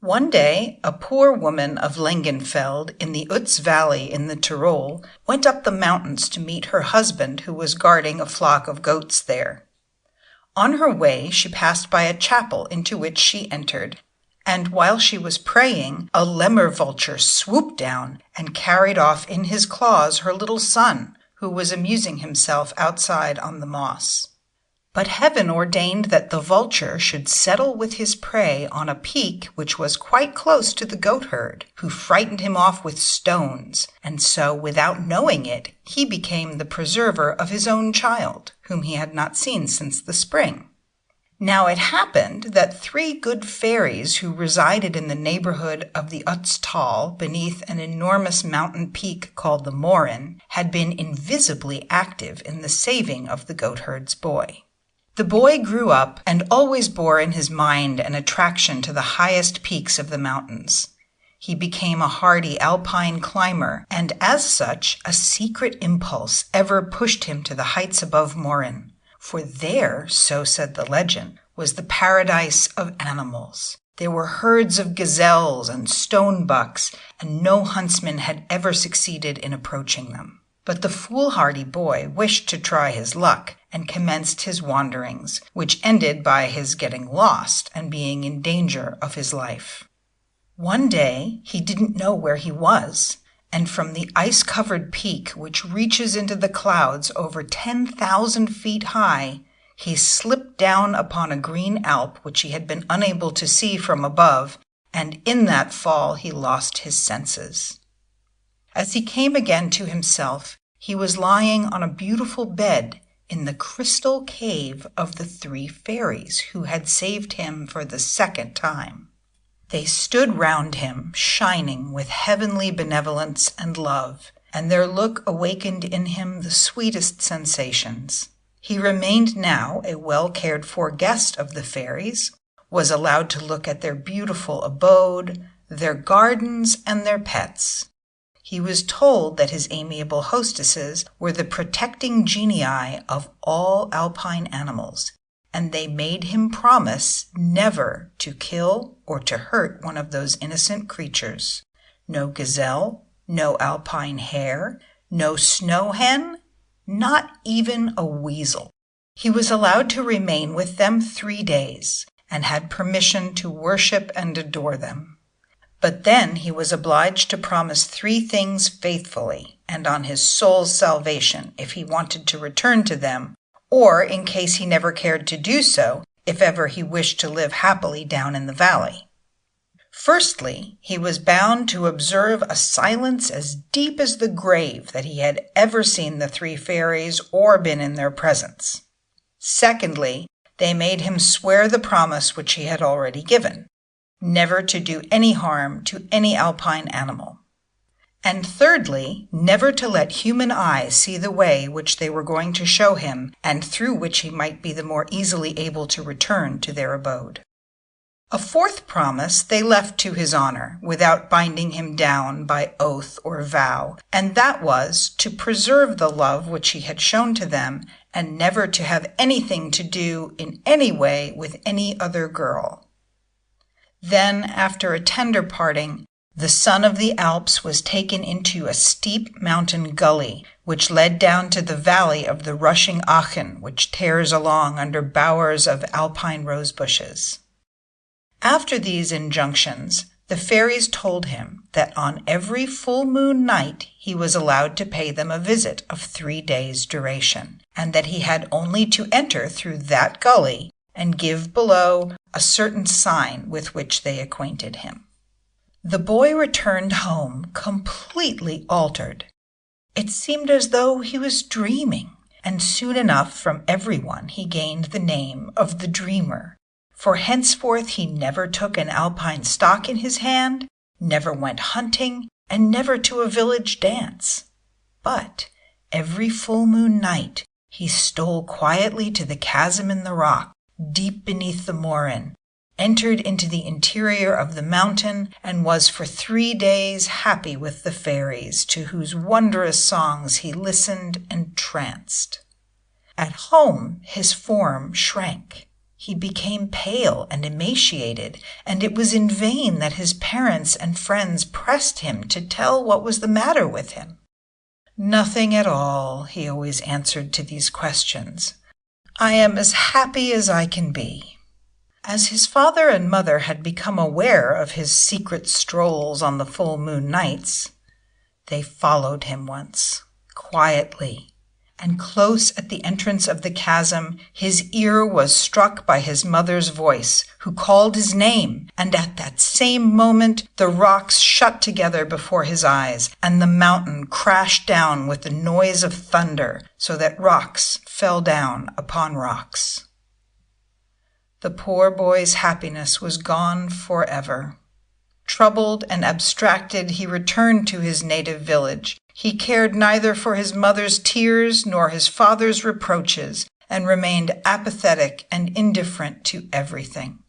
One day, a poor woman of Lengenfeld in the Utz Valley in the Tyrol went up the mountains to meet her husband who was guarding a flock of goats there. On her way, she passed by a chapel into which she entered, and while she was praying, a lemur vulture swooped down and carried off in his claws her little son, who was amusing himself outside on the moss. But heaven ordained that the vulture should settle with his prey on a peak which was quite close to the goatherd, who frightened him off with stones, and so, without knowing it, he became the preserver of his own child, whom he had not seen since the spring. Now it happened that 3 good fairies who resided in the neighborhood of the Utztal beneath an enormous mountain peak called the Morin had been invisibly active in the saving of the goatherd's boy. The boy grew up and always bore in his mind an attraction to the highest peaks of the mountains. He became a hardy Alpine climber, and as such, a secret impulse ever pushed him to the heights above Morin. For there, so said the legend, was the paradise of animals. There were herds of gazelles and stonebucks, and no huntsman had ever succeeded in approaching them. But the foolhardy boy wished to try his luck, and commenced his wanderings, which ended by his getting lost and being in danger of his life. One day he didn't know where he was, and from the ice-covered peak which reaches into the clouds over 10,000 feet high, he slipped down upon a green Alp which he had been unable to see from above, and in that fall he lost his senses. As he came again to himself, he was lying on a beautiful bed in the crystal cave of the 3 fairies who had saved him for the 2nd time. They stood round him, shining with heavenly benevolence and love, and their look awakened in him the sweetest sensations. He remained now a well-cared-for guest of the fairies, was allowed to look at their beautiful abode, their gardens, and their pets. He was told that his amiable hostesses were the protecting genii of all Alpine animals, and they made him promise never to kill or to hurt one of those innocent creatures. No gazelle, no Alpine hare, no snow hen, not even a weasel. He was allowed to remain with them 3 days, and had permission to worship and adore them. But then he was obliged to promise 3 things faithfully, and on his soul's salvation, if he wanted to return to them, or in case he never cared to do so, if ever he wished to live happily down in the valley. Firstly, he was bound to observe a silence as deep as the grave that he had ever seen the 3 fairies or been in their presence. Secondly, they made him swear the promise which he had already given, never to do any harm to any Alpine animal. And thirdly, never to let human eyes see the way which they were going to show him, and through which he might be the more easily able to return to their abode. A 4th promise they left to his honor, without binding him down by oath or vow, and that was to preserve the love which he had shown to them, and never to have anything to do in any way with any other girl. Then, after a tender parting, the son of the Alps was taken into a steep mountain gully, which led down to the valley of the rushing Aachen, which tears along under bowers of Alpine rose bushes. After these injunctions, the fairies told him that on every full moon night he was allowed to pay them a visit of 3 days' duration, and that he had only to enter through that gully and give below a certain sign with which they acquainted him. The boy returned home completely altered. It seemed as though he was dreaming, and soon enough from everyone he gained the name of the Dreamer, for henceforth he never took an Alpine stock in his hand, never went hunting, and never to a village dance. But every full moon night he stole quietly to the chasm in the rock, deep beneath the Morin, entered into the interior of the mountain, and was for 3 days happy with the fairies, to whose wondrous songs he listened entranced. At home his form shrank. He became pale and emaciated, and it was in vain that his parents and friends pressed him to tell what was the matter with him. "Nothing at all," he always answered to these questions. "I am as happy as I can be." As his father and mother had become aware of his secret strolls on the full moon nights, they followed him once, quietly, and close at the entrance of the chasm, his ear was struck by his mother's voice, who called his name, and at that same moment the rocks shut together before his eyes, and the mountain crashed down with the noise of thunder, so that rocks fell down upon rocks. The poor boy's happiness was gone forever. Troubled and abstracted, he returned to his native village. He cared neither for his mother's tears nor his father's reproaches, and remained apathetic and indifferent to everything.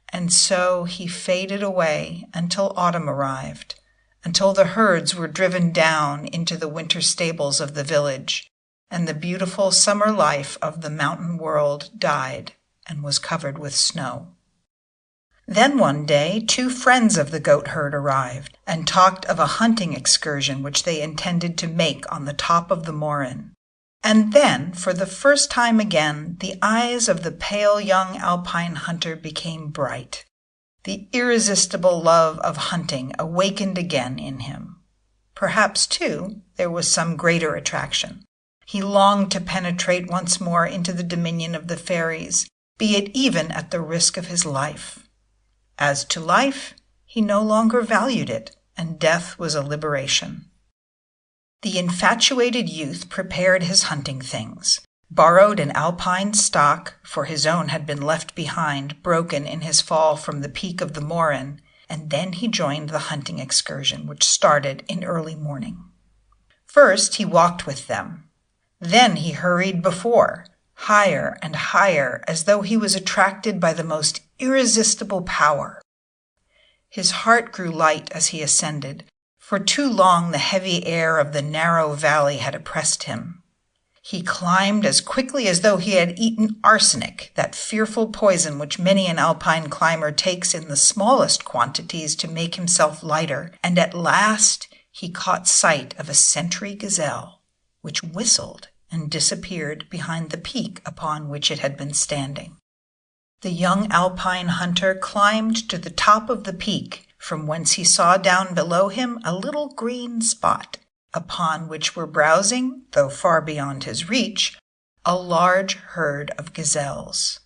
And so he faded away until autumn arrived, until the herds were driven down into the winter stables of the village, and the beautiful summer life of the mountain world died and was covered with snow. Then one day 2 friends of the goat herd arrived and talked of a hunting excursion which they intended to make on the top of the Morin. And then, for the first time again, the eyes of the pale young Alpine hunter became bright. The irresistible love of hunting awakened again in him. Perhaps, too, there was some greater attraction. He longed to penetrate once more into the dominion of the fairies, be it even at the risk of his life. As to life, he no longer valued it, and death was a liberation. The infatuated youth prepared his hunting things, borrowed an Alpine stock, for his own had been left behind, broken in his fall from the peak of the Morin, and then he joined the hunting excursion, which started in early morning. First he walked with them. Then he hurried before, higher and higher, as though he was attracted by the most irresistible power. His heart grew light as he ascended. For too long the heavy air of the narrow valley had oppressed him. He climbed as quickly as though he had eaten arsenic, that fearful poison which many an Alpine climber takes in the smallest quantities to make himself lighter, and at last he caught sight of a sentry gazelle, which whistled and disappeared behind the peak upon which it had been standing. The young Alpine hunter climbed to the top of the peak, from whence he saw down below him a little green spot, upon which were browsing, though far beyond his reach, a large herd of gazelles.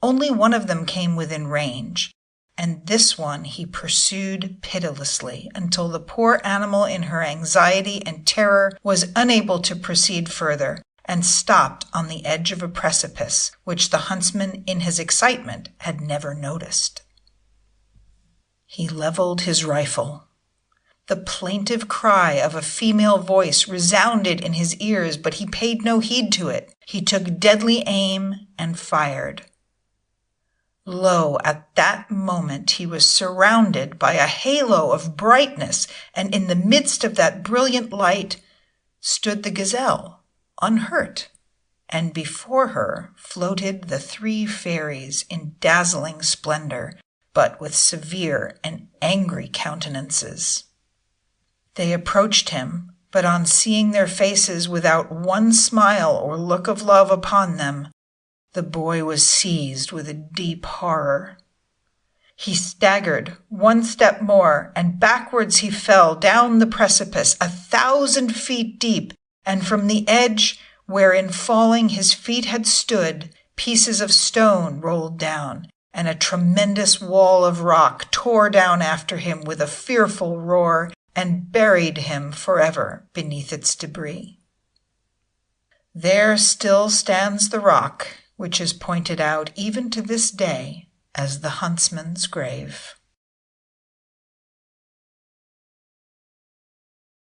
Only one of them came within range, and this one he pursued pitilessly until the poor animal in her anxiety and terror was unable to proceed further, and stopped on the edge of a precipice, which the huntsman in his excitement had never noticed. He leveled his rifle. The plaintive cry of a female voice resounded in his ears, but he paid no heed to it. He took deadly aim and fired. Lo, at that moment he was surrounded by a halo of brightness, and in the midst of that brilliant light stood the gazelle, unhurt, and before her floated the 3 fairies in dazzling splendor, but with severe and angry countenances. They approached him, but on seeing their faces without one smile or look of love upon them, the boy was seized with a deep horror. He staggered 1 step more, and backwards he fell down the precipice 1,000 feet deep, and from the edge, where in falling his feet had stood, pieces of stone rolled down, and a tremendous wall of rock tore down after him with a fearful roar, and buried him forever beneath its debris. There still stands the rock, which is pointed out even to this day as the huntsman's grave.